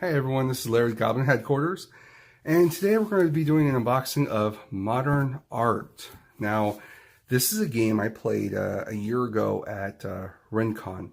Hey everyone, this is Larry Goblin Headquarters, and today we're going to be doing an unboxing of Modern Art. Now, this is a game I played a year ago at RenCon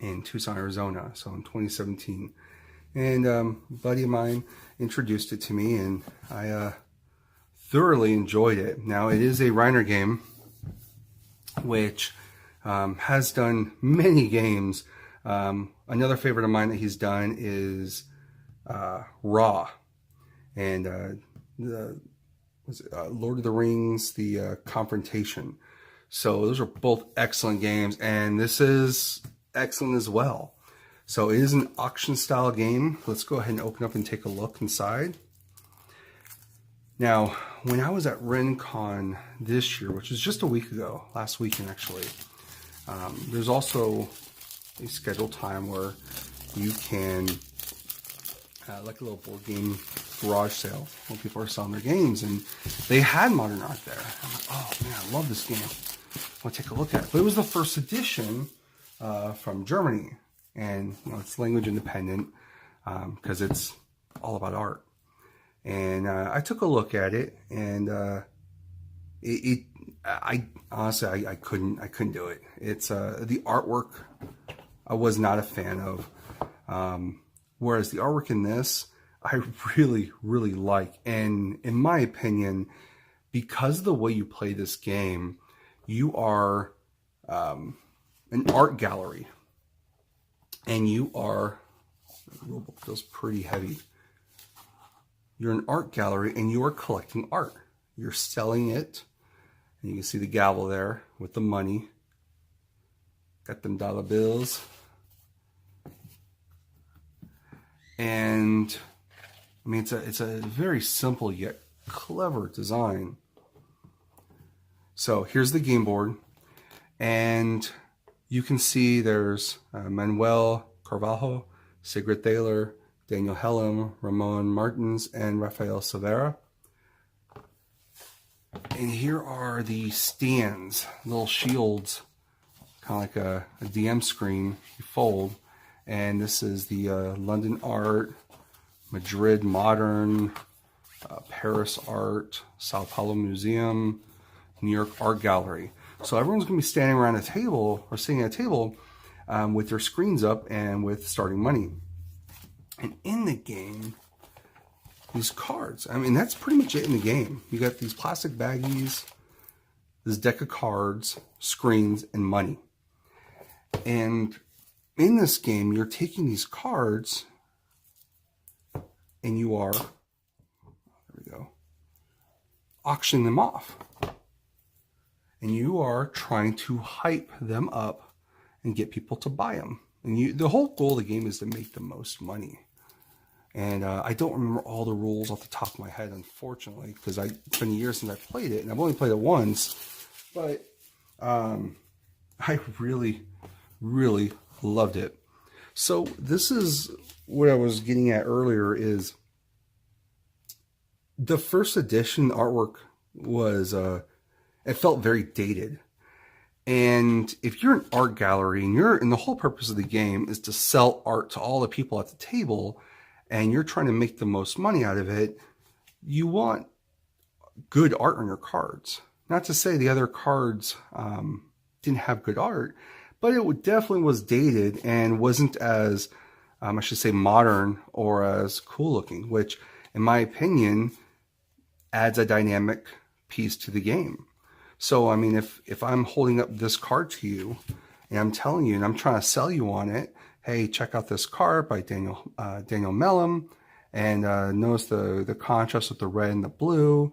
in Tucson, Arizona, so in 2017. And a buddy of mine introduced it to me, and I thoroughly enjoyed it. Now, it is a Reiner game, which has done many games. Another favorite of mine that he's done is Raw, and Lord of the Rings, the Confrontation. So those are both excellent games, and this is excellent as well. So it is an auction style game. Let's go ahead and open up and take a look inside. Now, when I was at RenCon this year, which was just a week ago, last weekend actually, there's also a scheduled time where you can, like a little board game garage sale when people are selling their games, and they had Modern Art there. I'm like, oh man, I love this game. I want to take a look at it. But it was the first edition from Germany, and it's language independent because it's all about art. And I took a look at it, and I honestly I couldn't do it. It's the artwork I was not a fan of. Whereas the artwork in this, I really like. And in my opinion, because of the way you play this game, you are an art gallery. And you are, the rulebook feels pretty heavy. You're an art gallery and you are collecting art. You're selling it. And you can see the gavel there with the money. Got them dollar bills. And I mean, it's a very simple yet clever design. So here's the game board, and you can see there's Manuel Carvalho, Sigrid Thaler, Daniel Helm, Ramon Martins, and Rafael Silveira. And here are the stands, little shields, kind of like a DM screen you fold. And this is the London Art, Madrid Modern, Paris Art, Sao Paulo Museum, New York Art Gallery. So everyone's going to be standing around a table or sitting at a table with their screens up and with starting money. And in the game, these cards. I mean, that's pretty much it in the game. You got these plastic baggies, this deck of cards, screens, and money. And in this game, you're taking these cards and you are, there we go, auctioning them off. And you are trying to hype them up and get people to buy them. And the whole goal of the game is to make the most money. And I don't remember all the rules off the top of my head, unfortunately, because it's been years since I played it, and I've only played it once. But I really loved it. So this is what I was getting at earlier, is the first edition artwork was, it felt very dated. And if you're an art gallery and the whole purpose of the game is to sell art to all the people at the table, and you're trying to make the most money out of it, you want good art on your cards. Not to say the other cards didn't have good art, but it definitely was dated and wasn't as, I should say, modern or as cool looking, which, in my opinion, adds a dynamic piece to the game. So, I mean, if I'm holding up this card to you and I'm telling you and I'm trying to sell you on it, hey, check out this card by Daniel Mellem, and notice the contrast with the red and the blue.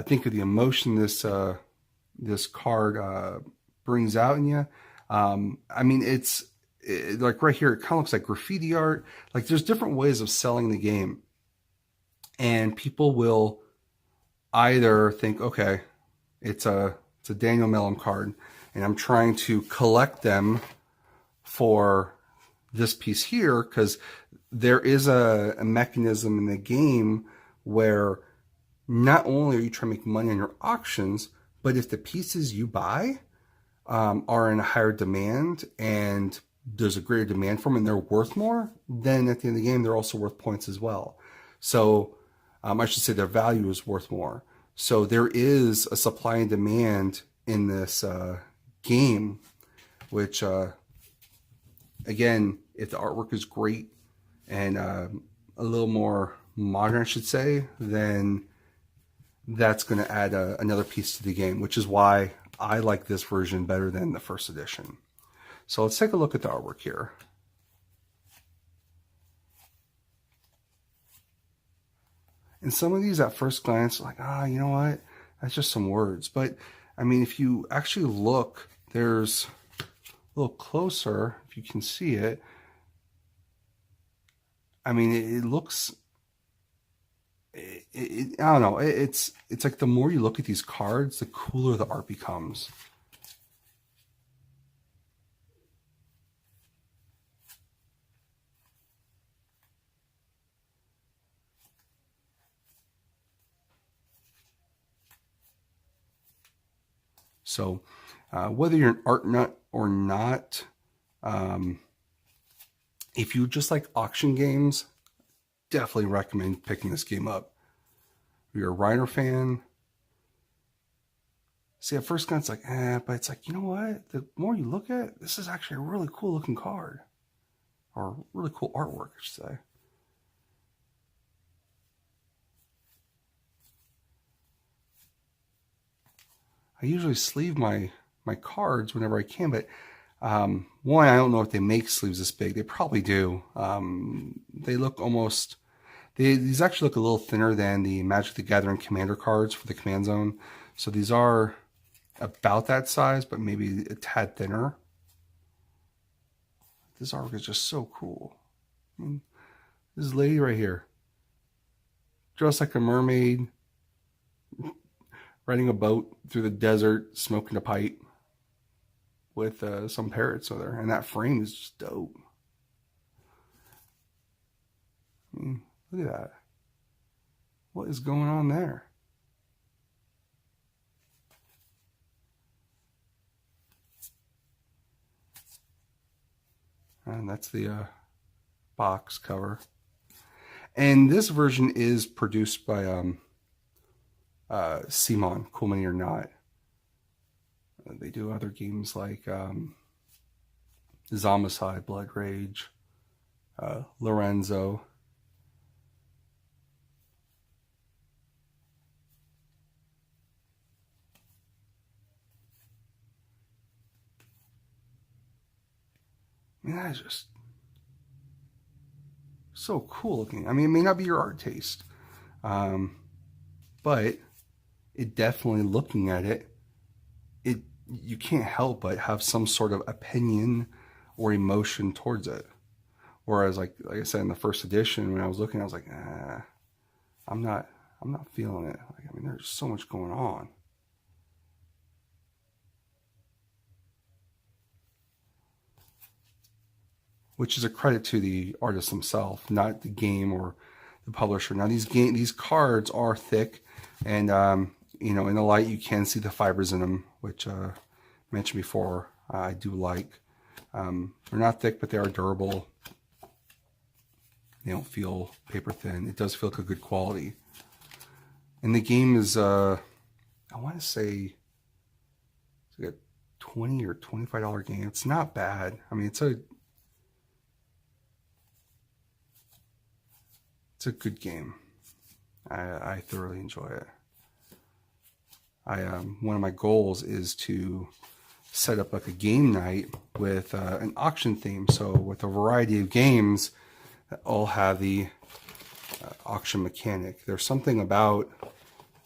Think of the emotion this card brings out in you. I mean, it's like right here, it kind of looks like graffiti art. Like, there's different ways of selling the game. And people will either think, okay, it's a Daniel Mellem card, and I'm trying to collect them for this piece here, because there is a mechanism in the game where not only are you trying to make money on your auctions, but if the pieces you buy are in a higher demand and there's a greater demand for them and they're worth more, then at the end of the game, they're also worth points as well. So I should say their value is worth more. So there is a supply and demand in this game, which again, if the artwork is great and a little more modern, I should say, then that's going to add another piece to the game, which is why I like this version better than the first edition. So let's take a look at the artwork here. And some of these at first glance, like, you know what? That's just some words. But I mean, if you actually look, there's a little closer, if you can see it. I mean, it looks, I don't know. It's like the more you look at these cards, the cooler the art becomes. So whether you're an art nut or not, if you just like auction games, definitely recommend picking this game up. If you're a Reiner fan, see, at first glance, like, but it's like, you know what? The more you look at it, this is actually a really cool looking card. Or really cool artwork, I should say. I usually sleeve my cards whenever I can, but one, I don't know if they make sleeves this big. They probably do. They look almost, these actually look a little thinner than the Magic the Gathering Commander cards for the Command Zone. So these are about that size, but maybe a tad thinner. This artwork is just so cool. I mean, this lady right here, dressed like a mermaid, riding a boat through the desert, smoking a pipe with some parrots with her. And that frame is just dope. I mean, look at that. What is going on there? And that's the box cover. And this version is produced by CMON, Cool Mini or Not. They do other games like Zombicide, Blood Rage, Lorenzo. I mean, that is just so cool looking. I mean, it may not be your art taste, but it definitely, looking at it, you can't help but have some sort of opinion or emotion towards it. Whereas, like I said in the first edition, when I was looking, I was like, I'm not feeling it. Like, I mean, there's so much going on. Which is a credit to the artist himself, not the game or the publisher. Now these cards are thick, and you know, in the light you can see the fibers in them, which I mentioned before. I do like. They're not thick, but they are durable. They don't feel paper thin. It does feel like a good quality. And the game is, I want to say, it's like a $20 or $25 game. It's not bad. I mean, it's a good game. I thoroughly enjoy it. One of my goals is to set up like a game night with an auction theme. So with a variety of games that all have the auction mechanic. There's something about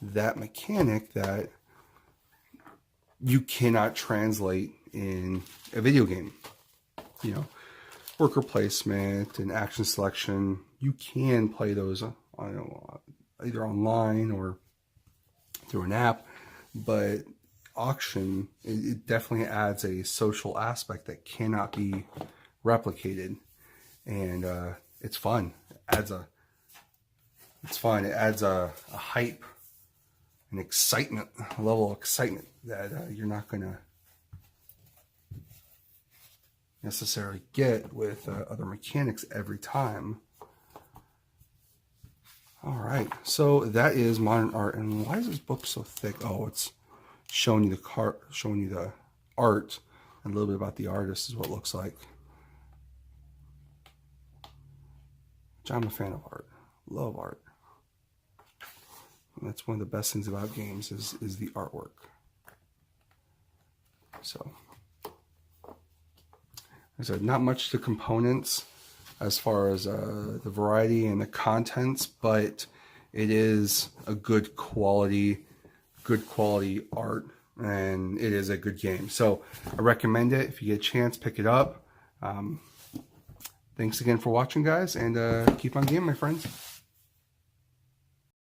that mechanic that you cannot translate in a video game. You know, worker placement and action selection, you can play those either online or through an app, but auction, it definitely adds a social aspect that cannot be replicated, and it's fun. It's fun. It adds a hype, an excitement, a level of excitement that you're not gonna necessarily get with other mechanics every time. All right, so that is Modern Art. And why is this book so thick? Oh, it's showing you the art, and a little bit about the artist is what it looks like. Which I'm a fan of art. Love art. And that's one of the best things about games is the artwork. So, there's not much to components as far as the variety and the contents, but it is a good quality art, and it is a good game. So I recommend it. If you get a chance, pick it up. Thanks again for watching, guys, and keep on gaming, my friends.